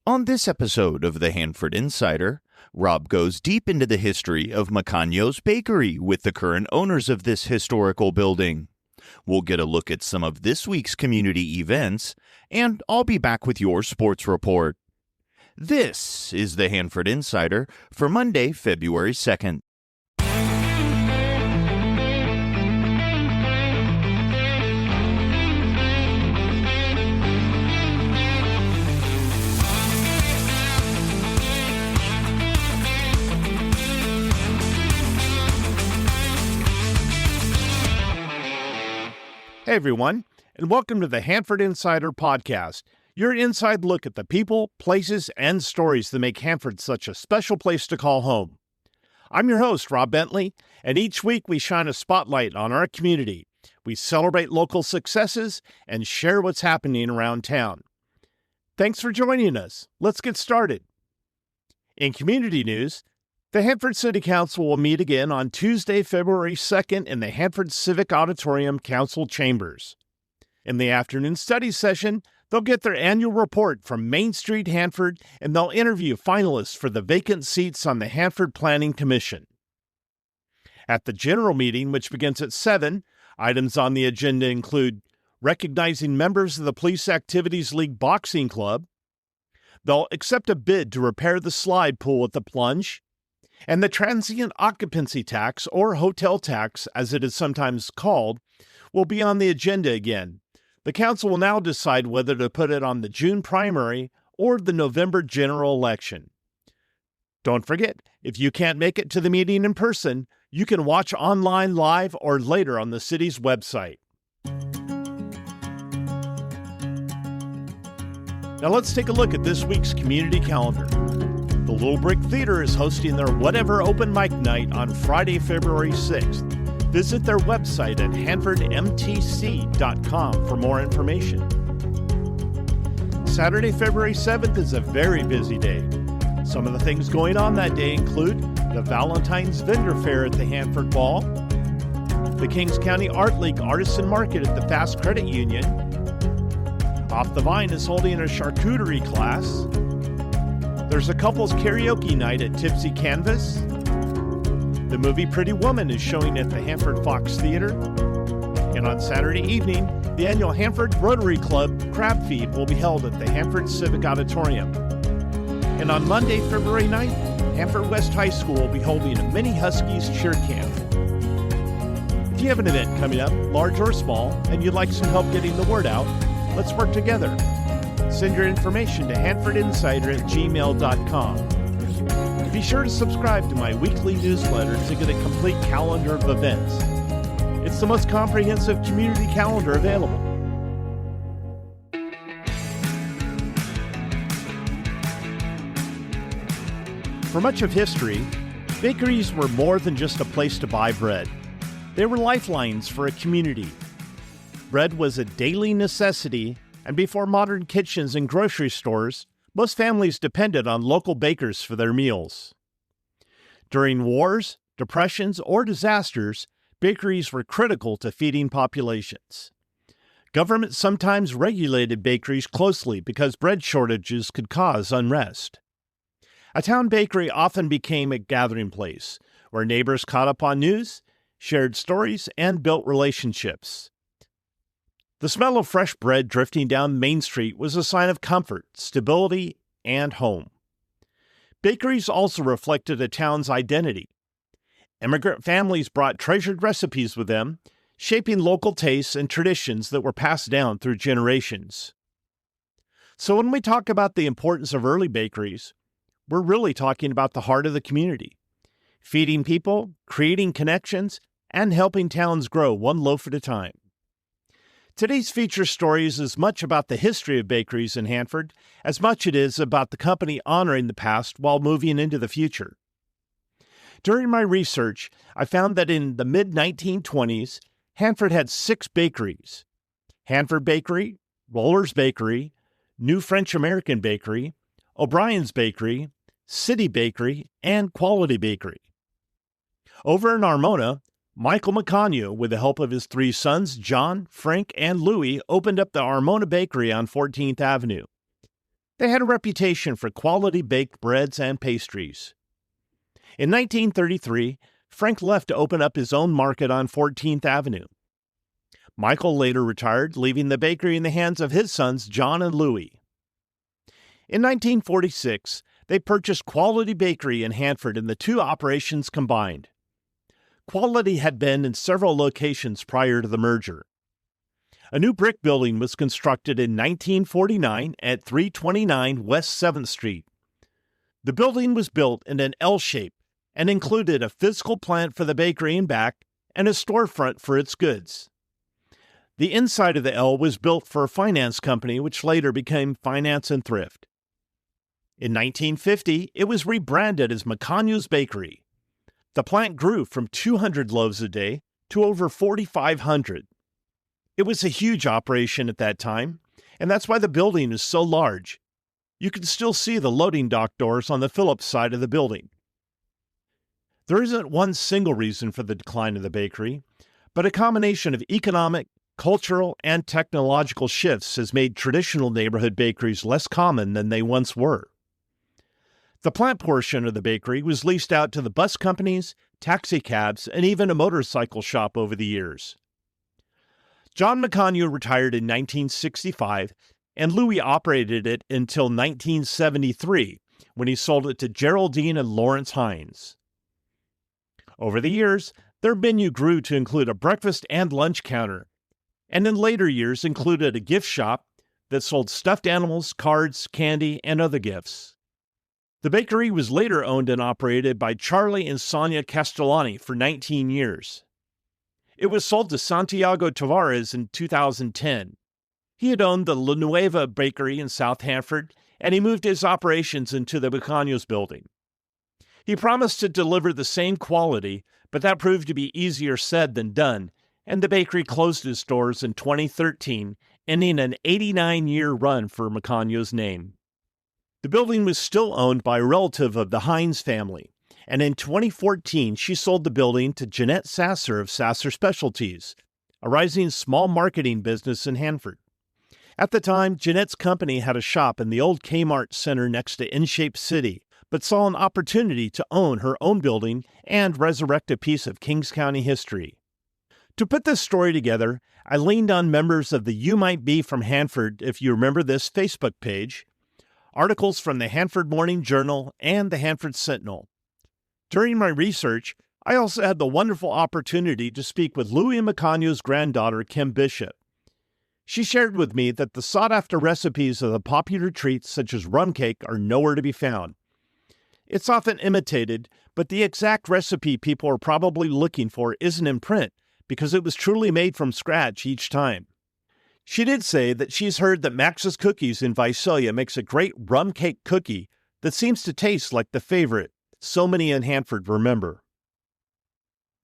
On this episode of the Hanford Insider, Rob goes deep into the history of Maccagno's bakery with the current owners of this historical building. We'll get a look at some of this week's community events, and I'll be back with your sports report. This is the Hanford Insider for Monday, February 2nd. Hey everyone, and welcome to the Hanford Insider Podcast, your inside look at the people, places, and stories that make Hanford such a special place to call home. I'm your host, Rob Bentley, and each week we shine a spotlight on our community. We celebrate local successes and share what's happening around town. Thanks for joining us. Let's get started. In community news, the Hanford City Council will meet again on Tuesday, February 2nd in the Hanford Civic Auditorium Council Chambers. In the afternoon study session, they'll get their annual report from Main Street Hanford, and they'll interview finalists for the vacant seats on the Hanford Planning Commission. At the general meeting, which begins at 7, items on the agenda include recognizing members of the Police Activities League Boxing Club. They'll accept a bid to repair the slide pool at the plunge. And the transient occupancy tax, or hotel tax as it is sometimes called, will be on the agenda again. The council will now decide whether to put it on the June primary or the November general election. Don't forget, if you can't make it to the meeting in person, you can watch online live or later on the city's website. Now let's take a look at this week's community calendar. The Little Brick Theater is hosting their Whatever Open Mic Night on Friday, February 6th. Visit their website at hanfordmtc.com for more information. Saturday, February 7th is a very busy day. Some of the things going on that day include the Valentine's Vendor Fair at the Hanford Ball, the Kings County Art League Artisan Market at the Fast Credit Union, Off the Vine is holding a charcuterie class, there's a couples karaoke night at Tipsy Canvas. The movie Pretty Woman is showing at the Hanford Fox Theater. And on Saturday evening, the annual Hanford Rotary Club Crab Feed will be held at the Hanford Civic Auditorium. And on Monday, February 9th, Hanford West High School will be holding a Mini Huskies cheer camp. If you have an event coming up, large or small, and you'd like some help getting the word out, let's work together. Send your information to hanfordinsider@gmail.com. Be sure to subscribe to my weekly newsletter to get a complete calendar of events. It's the most comprehensive community calendar available. For much of history, bakeries were more than just a place to buy bread. They were lifelines for a community. Bread was a daily necessity, and before modern kitchens and grocery stores, most families depended on local bakers for their meals. During wars, depressions, or disasters, bakeries were critical to feeding populations. Government sometimes regulated bakeries closely because bread shortages could cause unrest. A town bakery often became a gathering place where neighbors caught up on news, shared stories, and built relationships. The smell of fresh bread drifting down Main Street was a sign of comfort, stability, and home. Bakeries also reflected a town's identity. Immigrant families brought treasured recipes with them, shaping local tastes and traditions that were passed down through generations. So when we talk about the importance of early bakeries, we're really talking about the heart of the community, feeding people, creating connections, and helping towns grow one loaf at a time. Today's feature story is as much about the history of bakeries in Hanford as much it is about the company honoring the past while moving into the future. During my research, I found that in the mid-1920s, Hanford had 6 bakeries: Hanford Bakery, Roller's Bakery, New French American Bakery, O'Brien's Bakery, City Bakery, and Quality Bakery. Over in Armona, Michael Maccagno, with the help of his 3 sons, John, Frank, and Louis, opened up the Armona Bakery on 14th Avenue. They had a reputation for quality baked breads and pastries. In 1933, Frank left to open up his own market on 14th Avenue. Michael later retired, leaving the bakery in the hands of his sons, John and Louis. In 1946, they purchased Quality Bakery in Hanford, and the two operations combined. Quality had been in several locations prior to the merger. A new brick building was constructed in 1949 at 329 West 7th Street. The building was built in an L shape and included a physical plant for the bakery in back and a storefront for its goods. The inside of the L was built for a finance company, which later became Finance and Thrift. In 1950, it was rebranded as Maccagno's Bakery. The plant grew from 200 loaves a day to over 4,500. It was a huge operation at that time, and that's why the building is so large. You can still see the loading dock doors on the Phillips side of the building. There isn't one single reason for the decline of the bakery, but a combination of economic, cultural, and technological shifts has made traditional neighborhood bakeries less common than they once were. The plant portion of the bakery was leased out to the bus companies, taxi cabs, and even a motorcycle shop over the years. John Maccagno retired in 1965, and Louis operated it until 1973, when he sold it to Geraldine and Lawrence Hines. Over the years, their menu grew to include a breakfast and lunch counter, and in later years included a gift shop that sold stuffed animals, cards, candy, and other gifts. The bakery was later owned and operated by Charlie and Sonia Castellani for 19 years. It was sold to Santiago Tavares in 2010. He had owned the La Nueva Bakery in South Hanford, and he moved his operations into the Maccagno's building. He promised to deliver the same quality, but that proved to be easier said than done, and the bakery closed its doors in 2013, ending an 89-year run for Maccagno's name. The building was still owned by a relative of the Hines family, and in 2014 she sold the building to Jeanette Sasser of Sasser Specialties, a rising small marketing business in Hanford. At the time, Jeanette's company had a shop in the old Kmart Center next to In-Shape City, but saw an opportunity to own her own building and resurrect a piece of Kings County history. To put this story together, I leaned on members of the You Might Be from Hanford, if you remember this, Facebook page, articles from the Hanford Morning Journal and the Hanford Sentinel. During my research, I also had the wonderful opportunity to speak with Louis Maccagno's granddaughter, Kim Bishop. She shared with me that the sought-after recipes of the popular treats such as rum cake are nowhere to be found. It's often imitated, but the exact recipe people are probably looking for isn't in print because it was truly made from scratch each time. She did say that she's heard that Max's Cookies in Visalia makes a great rum cake cookie that seems to taste like the favorite so many in Hanford remember.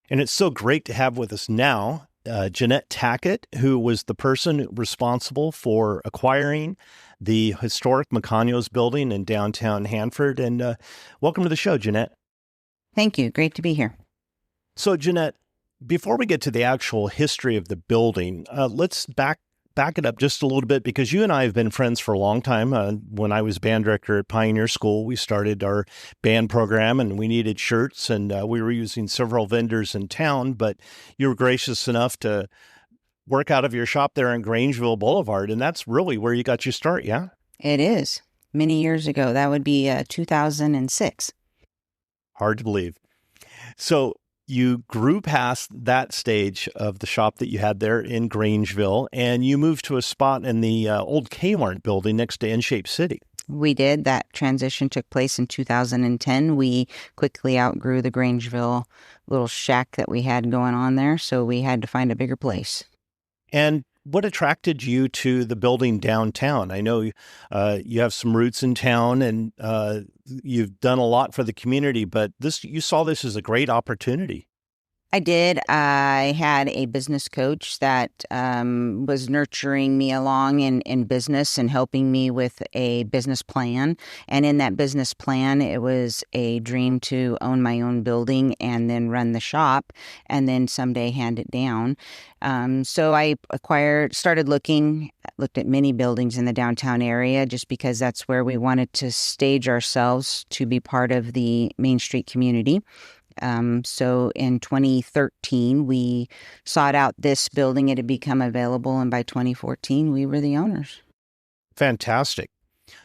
And it's so great to have with us now Jeanette Tackett, who was the person responsible for acquiring the historic Maccagno's building in downtown Hanford. And welcome to the show, Jeanette. Thank you. Great to be here. So, Jeanette, before we get to the actual history of the building, let's back it up just a little bit, because you and I have been friends for a long time. When I was band director at Pioneer School, we started our band program and we needed shirts, and we were using several vendors in town, but you were gracious enough to work out of your shop there in Grangeville Boulevard, and that's really where you got your start, yeah? It is. Many years ago. That would be 2006. Hard to believe. So you grew past that stage of the shop that you had there in Grangeville, and you moved to a spot in the old Kmart building next to In-Shape City. We did. That transition took place in 2010. We quickly outgrew the Grangeville little shack that we had going on there, so we had to find a bigger place. And what attracted you to the building downtown? I know you have some roots in town, and you've done a lot for the community, but you saw this as a great opportunity. I did. I had a business coach that was nurturing me along in business and helping me with a business plan. And in that business plan, it was a dream to own my own building and then run the shop and then someday hand it down. So I looked at many buildings in the downtown area just because that's where we wanted to stage ourselves to be part of the Main Street community. So in 2013, we sought out this building. It had become available, and by 2014, we were the owners. Fantastic.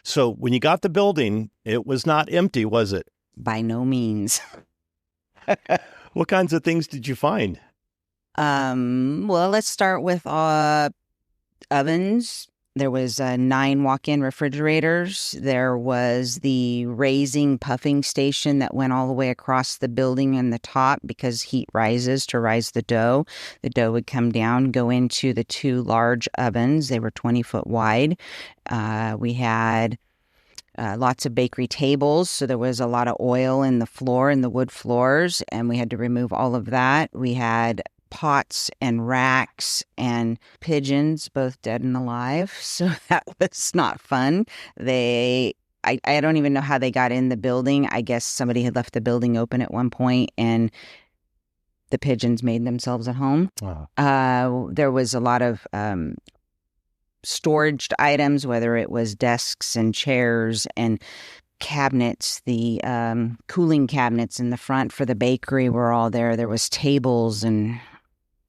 So when you got the building, it was not empty, was it? By no means. What kinds of things did you find? Well, let's start with ovens. There was 9 walk-in refrigerators. There was the raising puffing station that went all the way across the building in the top because heat rises to rise the dough. The dough would come down, go into the 2 large ovens. They were 20 foot wide. We had lots of bakery tables, so there was a lot of oil in the floor, in the wood floors, and we had to remove all of that. We had pots and racks and pigeons, both dead and alive. So that was not fun. I don't even know how they got in the building. I guess somebody had left the building open at one point and the pigeons made themselves at home. Wow. There was a lot of storage items, whether it was desks and chairs and cabinets. The cooling cabinets in the front for the bakery were all there. There was tables and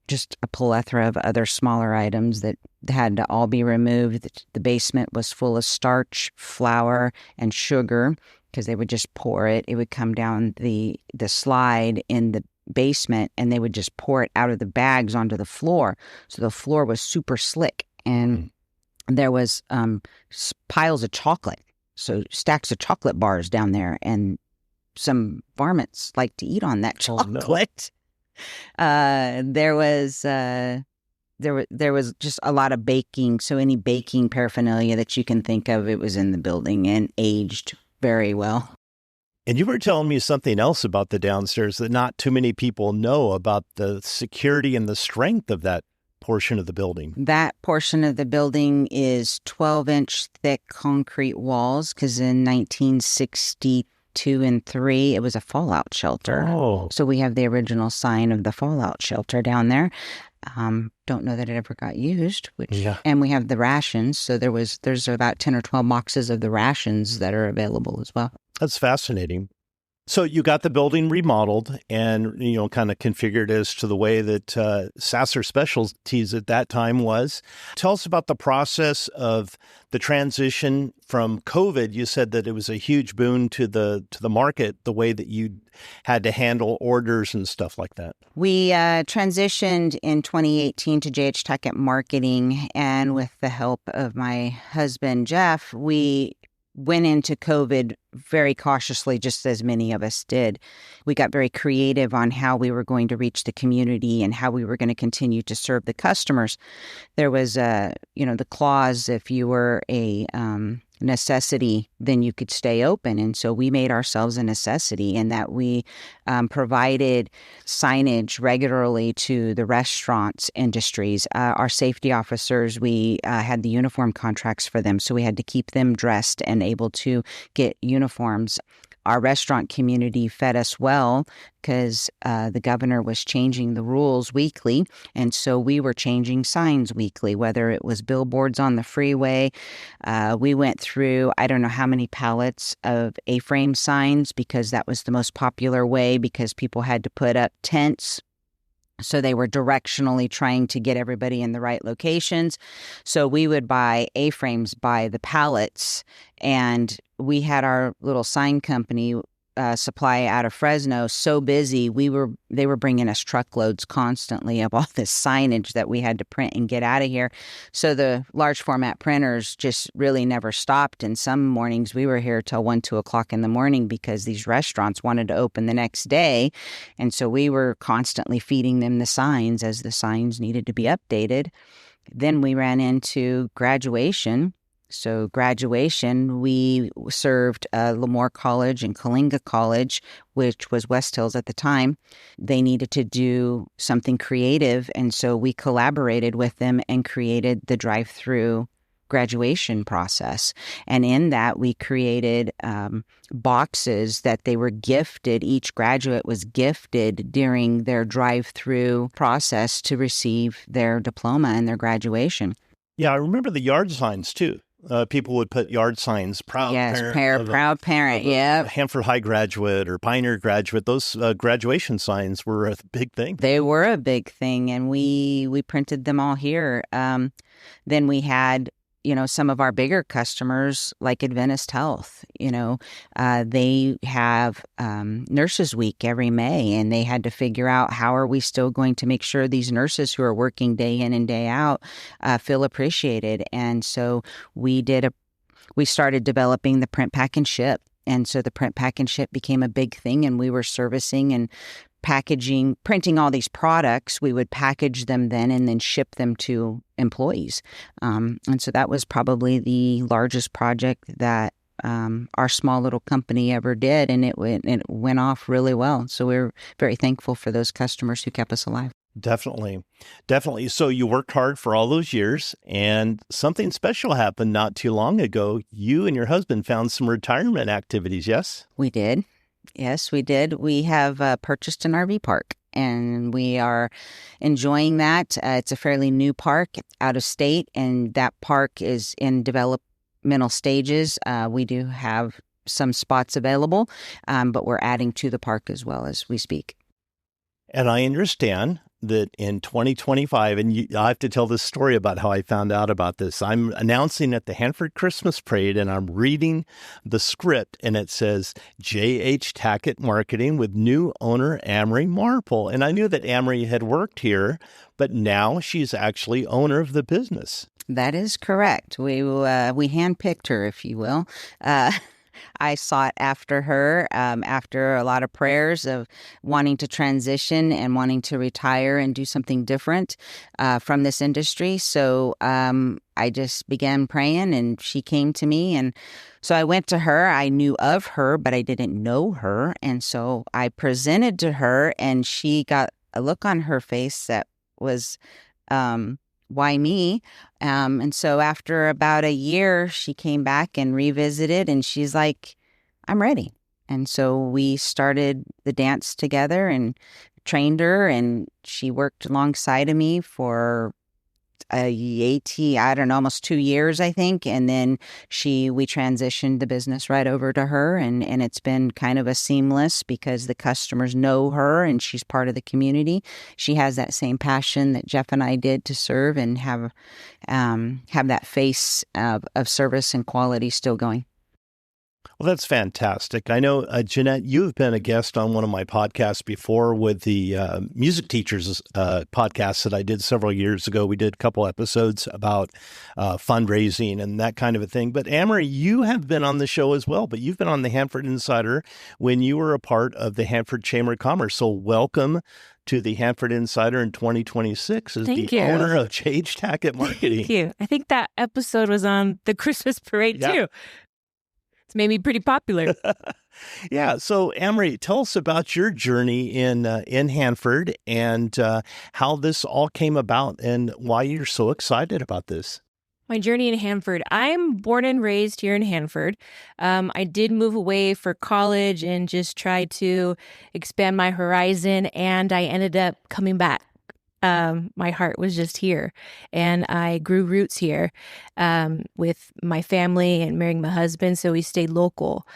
just a plethora of other smaller items that had to all be removed. The basement was full of starch, flour, and sugar because they would just pour it. It would come down the slide in the basement, and they would just pour it out of the bags onto the floor. So the floor was super slick, and there was piles of chocolate. So stacks of chocolate bars down there, and some varmints like to eat on that chocolate. Oh, no. There was just a lot of baking. So any baking paraphernalia that you can think of, it was in the building and aged very well. And you were telling me something else about the downstairs that not too many people know about the security and the strength of that portion of the building. That portion of the building is 12-inch thick concrete walls because in 1962 and 3, it was a fallout shelter. Oh. So we have the original sign of the fallout shelter down there. Don't know that it ever got used. And we have the rations. So there's about 10 or 12 boxes of the rations that are available as well. That's fascinating. So you got the building remodeled and, kind of configured as to the way that Sasser Specialties at that time was. Tell us about the process of the transition from COVID. You said that it was a huge boon to the market, the way that you had to handle orders and stuff like that. We transitioned in 2018 to JH Tackett Marketing, and with the help of my husband, Jeff, we went into COVID very cautiously, just as many of us did. We got very creative on how we were going to reach the community and how we were going to continue to serve the customers. There was the clause, if you were a necessity, then you could stay open. And so we made ourselves a necessity in that we provided signage regularly to the restaurants industries. Our safety officers, we had the uniform contracts for them, so we had to keep them dressed and able to get uniforms. Our restaurant community fed us well because the governor was changing the rules weekly. And so we were changing signs weekly, whether it was billboards on the freeway. We went through, I don't know how many pallets of A-frame signs because that was the most popular way because people had to put up tents. So they were directionally trying to get everybody in the right locations. So we would buy A-frames by the pallets, and we had our little sign company supply out of Fresno so busy, they were bringing us truckloads constantly of all this signage that we had to print and get out of here. So the large format printers just really never stopped. And some mornings we were here till 1, 2 o'clock in the morning because these restaurants wanted to open the next day. And so we were constantly feeding them the signs as the signs needed to be updated. Then we ran into graduation. So graduation, we served Lemoore College and Kalinga College, which was West Hills at the time. They needed to do something creative, and so we collaborated with them and created the drive-through graduation process. And in that, we created boxes that they were gifted. Each graduate was gifted during their drive-through process to receive their diploma and their graduation. Yeah, I remember the yard signs too. People would put yard signs, proud parent, yeah. Hanford High graduate or Pioneer graduate. Those graduation signs were a big thing. They were a big thing, and we printed them all here. Then we had, some of our bigger customers like Adventist Health. They have Nurses Week every May, and they had to figure out how are we still going to make sure these nurses who are working day in and day out feel appreciated. And so we started developing the print, pack, and ship. And so the print, pack, and ship became a big thing, and we were servicing and printing all these products. We would package them then and then ship them to employees. And so that was probably the largest project that our small little company ever did. And it went off really well. So we're very thankful for those customers who kept us alive. Definitely. So you worked hard for all those years, and something special happened not too long ago. You and your husband found some retirement activities, yes? We did. Yes, we did. We have purchased an RV park, and we are enjoying that. It's a fairly new park out of state, and that park is in developmental stages. We do have some spots available, but we're adding to the park as well as we speak. And I understand that in 2025, and I have to tell this story about how I found out about this. I'm announcing at the Hanford Christmas Parade, and I'm reading the script, and it says JH Tackett Marketing with new owner Amory Marple. And I knew that Amory had worked here, but now she's actually owner of the business. That is correct. We handpicked her, if you will. I sought after her after a lot of prayers of wanting to transition and wanting to retire and do something different from this industry. So I just began praying, and she came to me. And so I went to her. I knew of her, but I didn't know her. And so I presented to her, and she got a look on her face that was, why me? And so after about a year, she came back and revisited, and she's like, I'm ready. And so we started the dance together and trained her, and she worked alongside of me for almost 2 years, I think. And then we transitioned the business right over to her, and it's been kind of a seamless because the customers know her and she's part of the community. She has that same passion that Jeff and I did to serve and have that face of service and quality still going. Well, that's fantastic. I know, Jeanette, you've been a guest on one of my podcasts before with the music teachers podcast that I did several years ago. We did a couple episodes about fundraising and that kind of a thing. But Amory, you have been on the show as well, but you've been on the Hanford Insider when you were a part of the Hanford Chamber of Commerce. So welcome to the Hanford Insider in 2026 as owner of JH Tackett Marketing. Thank you. I think that episode was on the Christmas parade too. It's made me pretty popular. Yeah. So, Amory, tell us about your journey in Hanford and how this all came about and why you're so excited about this. My journey in Hanford. I'm born and raised here in Hanford. I did move away for college and just tried to expand my horizon, and I ended up coming back. My heart was just here, and I grew roots here with my family and marrying my husband, so we stayed local.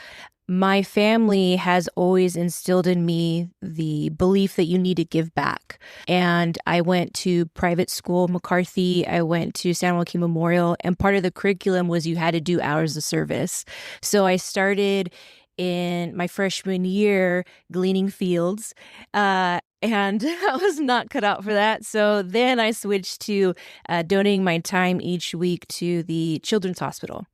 My family has always instilled in me the belief that you need to give back. And I went to private school, McCarthy. I went to San Joaquin Memorial, and part of the curriculum was you had to do hours of service. So I started in my freshman year gleaning fields, and I was not cut out for that. So then I switched to donating my time each week to the Children's Hospital.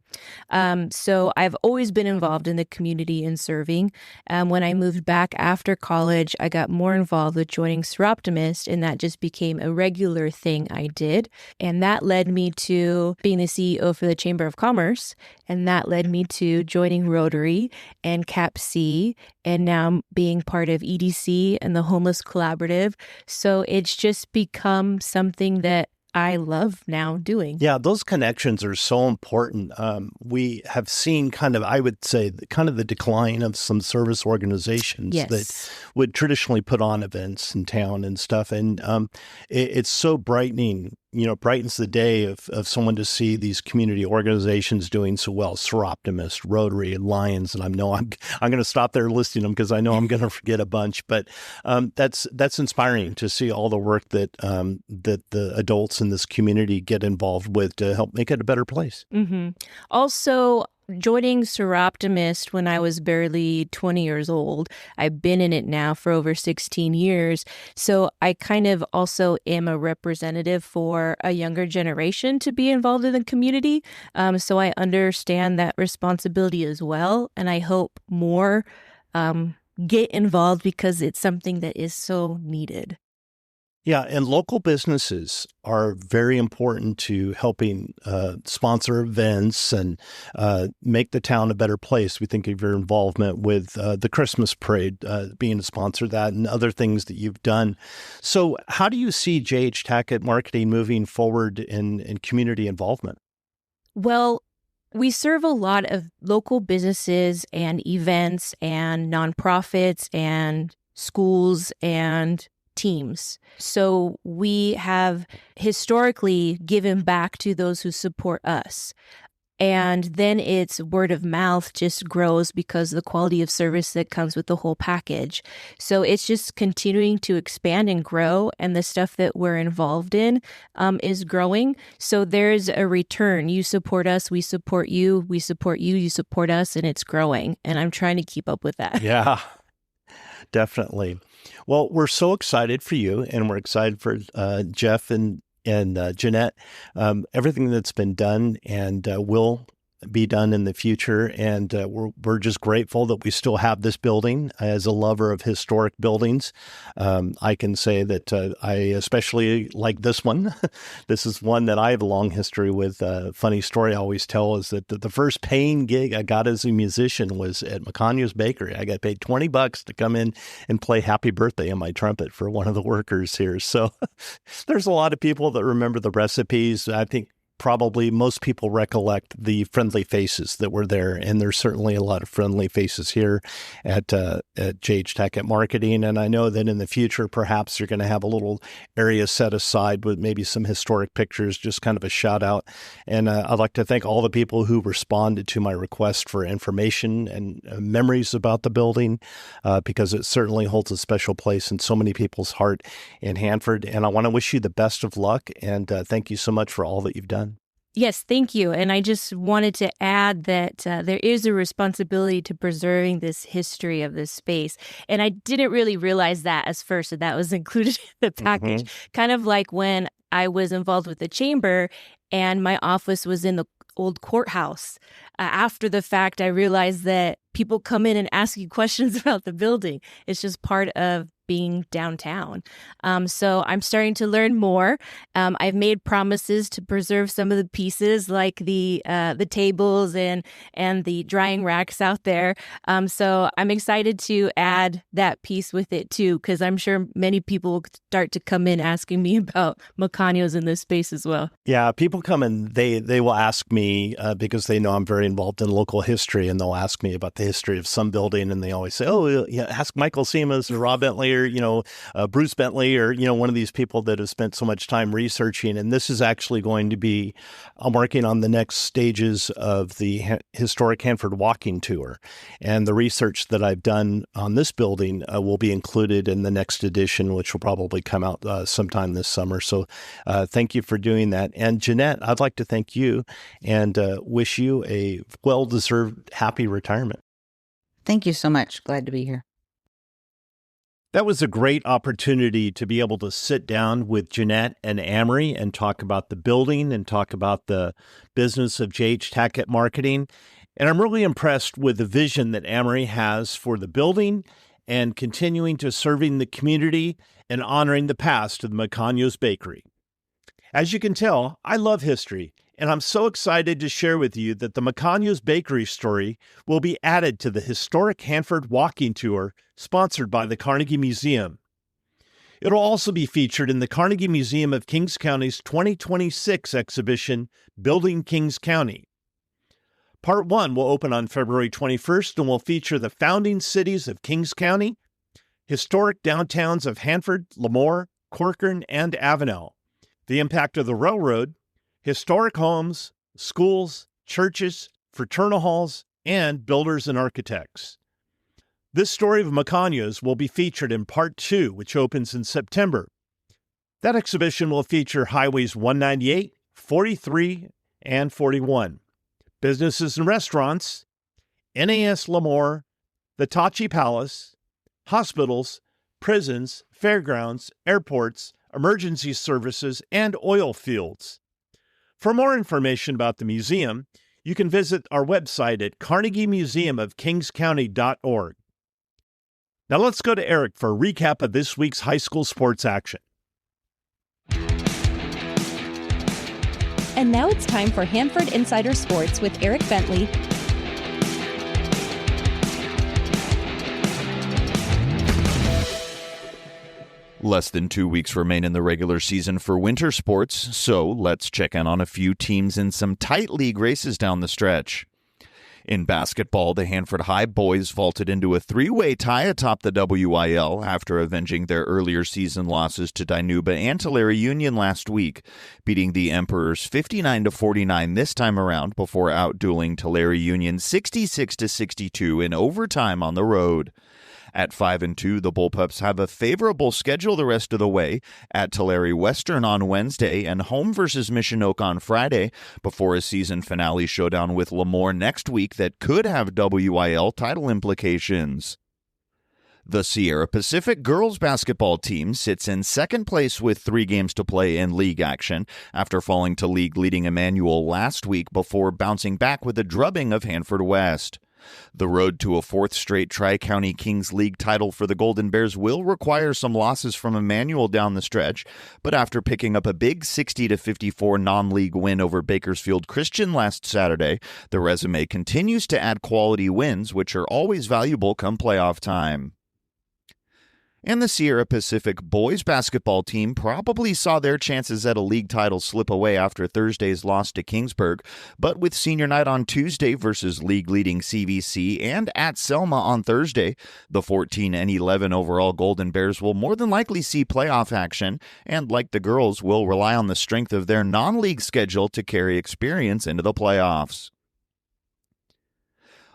So I've always been involved in the community and serving. When I moved back after college, I got more involved with joining Seroptimist, and that just became a regular thing I did. And that led me to being the CEO for the Chamber of Commerce. And that led me to joining Rotary and CAPC, and now being part of EDC and the Homeless Collaborative. So it's just become something that I love now doing. Yeah, those connections are so important. We have seen I would say, the decline of some service organizations that would traditionally put on events in town and stuff. And it's so brightening, brightens the day of someone to see these community organizations doing so well. Seroptimist, Rotary, and Lions. And I'm going to stop there listing them because I know I'm going to forget a bunch. But that's inspiring to see all the work that the adults in this community get involved with to help make it a better place. Mm-hmm. Also, joining Seroptimist when I was barely 20 years old. I've been in it now for over 16 years. So I kind of also am a representative for a younger generation to be involved in the community. So I understand that responsibility as well. And I hope more get involved because it's something that is so needed. Yeah, and local businesses are very important to helping sponsor events and make the town a better place. We think of your involvement with the Christmas parade being a sponsor of that and other things that you've done. So how do you see JH Tackett Marketing moving forward in community involvement? Well, we serve a lot of local businesses and events and nonprofits and schools and teams. So we have historically given back to those who support us. And then it's word of mouth just grows because of the quality of service that comes with the whole package. So it's just continuing to expand and grow. And the stuff that we're involved in is growing. So there's a return. You support us, we support you, we support you, you support us, and it's growing. And I'm trying to keep up with that. Yeah, definitely. Well, we're so excited for you, and we're excited for Jeff and Jeanette, everything that's been done and will be done in the future. And we're just grateful that we still have this building. As a lover of historic buildings, I can say that I especially like this one. This is one that I have a long history with. Funny story I always tell is that the first paying gig I got as a musician was at Maccagno's Bakery. I got paid $20 to come in and play Happy Birthday on my trumpet for one of the workers here. So there's a lot of people that remember the recipes. I think probably most people recollect the friendly faces that were there, and there's certainly a lot of friendly faces here at JH Tackett Marketing. And I know that in the future, perhaps you're going to have a little area set aside with maybe some historic pictures, just kind of a shout out. And I'd like to thank all the people who responded to my request for information and memories about the building, because it certainly holds a special place in so many people's heart in Hanford. And I want to wish you the best of luck, and thank you so much for all that you've done. Yes, thank you. And I just wanted to add that there is a responsibility to preserving this history of this space. And I didn't really realize that as first, that was included in the package. Mm-hmm. Kind of like when I was involved with the chamber and my office was in the old courthouse. After the fact, I realized that people come in and ask you questions about the building. It's just part of being downtown. So I'm starting to learn more. I've made promises to preserve some of the pieces, like the tables and the drying racks out there. So I'm excited to add that piece with it too, because I'm sure many people will start to come in asking me about Maccagno's in this space as well. Yeah, people come and they will ask me because they know I'm very involved in local history, and they'll ask me about the history of some building, and they always say, "Oh, yeah, ask Michael Seamus or Rob Bentley or Bruce Bentley or one of these people that have spent so much time researching." And this is actually going to be, I'm working on the next stages of the historic Hanford walking tour, and the research that I've done on this building will be included in the next edition, which will probably come out sometime this summer. So thank you for doing that. And Jeanette, I'd like to thank you and wish you a well-deserved happy retirement. Thank you so much. Glad to be here. That was a great opportunity to be able to sit down with Jeanette and Amory and talk about the building and talk about the business of JH Tackett Marketing. And I'm really impressed with the vision that Amory has for the building and continuing to serving the community and honoring the past of the Maccagno's Bakery. As you can tell, I love history, and I'm so excited to share with you that the Maccagno's Bakery story will be added to the historic Hanford walking tour sponsored by the Carnegie Museum. It'll also be featured in the Carnegie Museum of Kings County's 2026 exhibition, Building Kings County. Part 1 will open on February 21st and will feature the founding cities of Kings County, historic downtowns of Hanford, Lemoore, Corcoran, and Avenel, the impact of the railroad, historic homes, schools, churches, fraternal halls, and builders and architects. This story of Maccagno's will be featured in Part 2, which opens in September. That exhibition will feature Highways 198, 43, and 41, businesses and restaurants, NAS Lemoore, the Tachi Palace, hospitals, prisons, fairgrounds, airports, emergency services, and oil fields. For more information about the museum, you can visit our website at carnegiemuseumofkingscounty.org. Now let's go to Eric for a recap of this week's high school sports action. And now it's time for Hanford Insider Sports with Eric Bentley. Less than 2 weeks remain in the regular season for winter sports, so let's check in on a few teams in some tight league races down the stretch. In basketball, the Hanford High boys vaulted into a three-way tie atop the WIL after avenging their earlier season losses to Dinuba and Tulare Union last week, beating the Emperors 59-49 this time around before outdueling Tulare Union 66-62 in overtime on the road. At 5-2, the Bullpups have a favorable schedule the rest of the way at Tulare Western on Wednesday and home versus Mission Oak on Friday before a season finale showdown with Lemoore next week that could have WIL title implications. The Sierra Pacific girls basketball team sits in second place with 3 games to play in league action after falling to league-leading Emmanuel last week before bouncing back with a drubbing of Hanford West. The road to a 4th straight Tri-County Kings League title for the Golden Bears will require some losses from Emmanuel down the stretch, but after picking up a big 60-54 non-league win over Bakersfield Christian last Saturday, the resume continues to add quality wins, which are always valuable come playoff time. And the Sierra Pacific boys basketball team probably saw their chances at a league title slip away after Thursday's loss to Kingsburg, but with senior night on Tuesday versus league-leading CVC and at Selma on Thursday, the 14-11 overall Golden Bears will more than likely see playoff action and, like the girls, will rely on the strength of their non-league schedule to carry experience into the playoffs.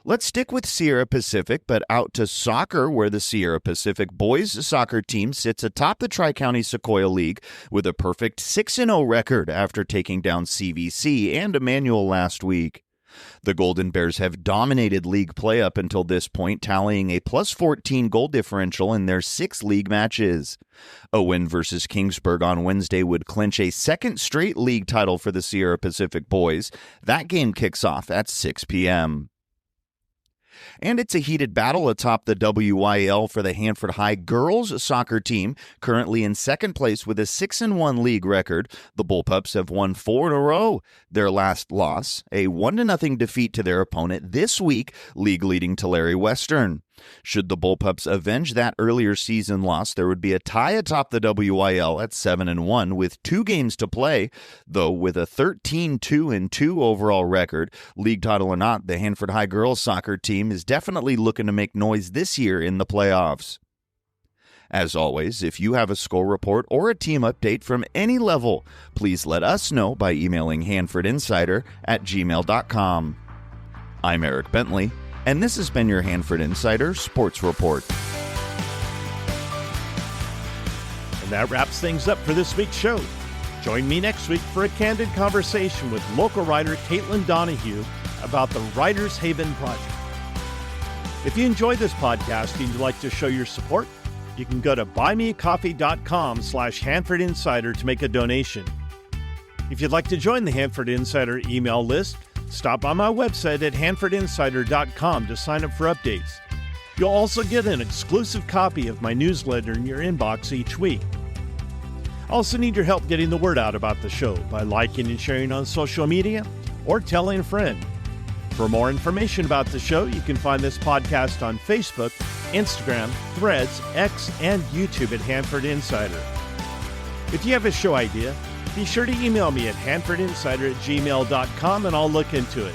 Let's stick with Sierra Pacific, but out to soccer, where the Sierra Pacific boys soccer team sits atop the Tri-County Sequoia League with a perfect 6-0 record after taking down CVC and Emmanuel last week. The Golden Bears have dominated league play up until this point, tallying a +14 goal differential in their 6 league matches. A win versus Kingsburg on Wednesday would clinch a 2nd straight league title for the Sierra Pacific boys. That game kicks off at 6 p.m. And it's a heated battle atop the WIL for the Hanford High girls soccer team, currently in second place with a 6-1 league record. The Bullpups have won 4 in a row. Their last loss, a 1-0 defeat to their opponent this week, league-leading Tulare Western. Should the Bullpups avenge that earlier season loss, there would be a tie atop the WIL at 7-1 with 2 games to play, though with a 13-2-2 overall record, league title or not, the Hanford High girls soccer team is definitely looking to make noise this year in the playoffs. As always, if you have a score report or a team update from any level, please let us know by emailing hanfordinsider@gmail.com. I'm Eric Bentley, and this has been your Hanford Insider Sports Report. And that wraps things up for this week's show. Join me next week for a candid conversation with local writer Caitlin Donahue about the Writers Haven Project. If you enjoyed this podcast and you'd like to show your support, You can go to buymeacoffee.com/Hanford Insider to make a donation. If you'd like to join the Hanford Insider email list, stop by my website at hanfordinsider.com to sign up for updates. You'll also get an exclusive copy of my newsletter in your inbox each week. I also need your help getting the word out about the show by liking and sharing on social media or telling a friend. For more information about the show, you can find this podcast on Facebook, Instagram, Threads, X, and YouTube at Hanford Insider. If you have a show idea, be sure to email me at hanfordinsider@gmail.com and I'll look into it.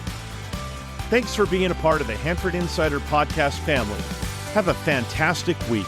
Thanks for being a part of the Hanford Insider podcast family. Have a fantastic week.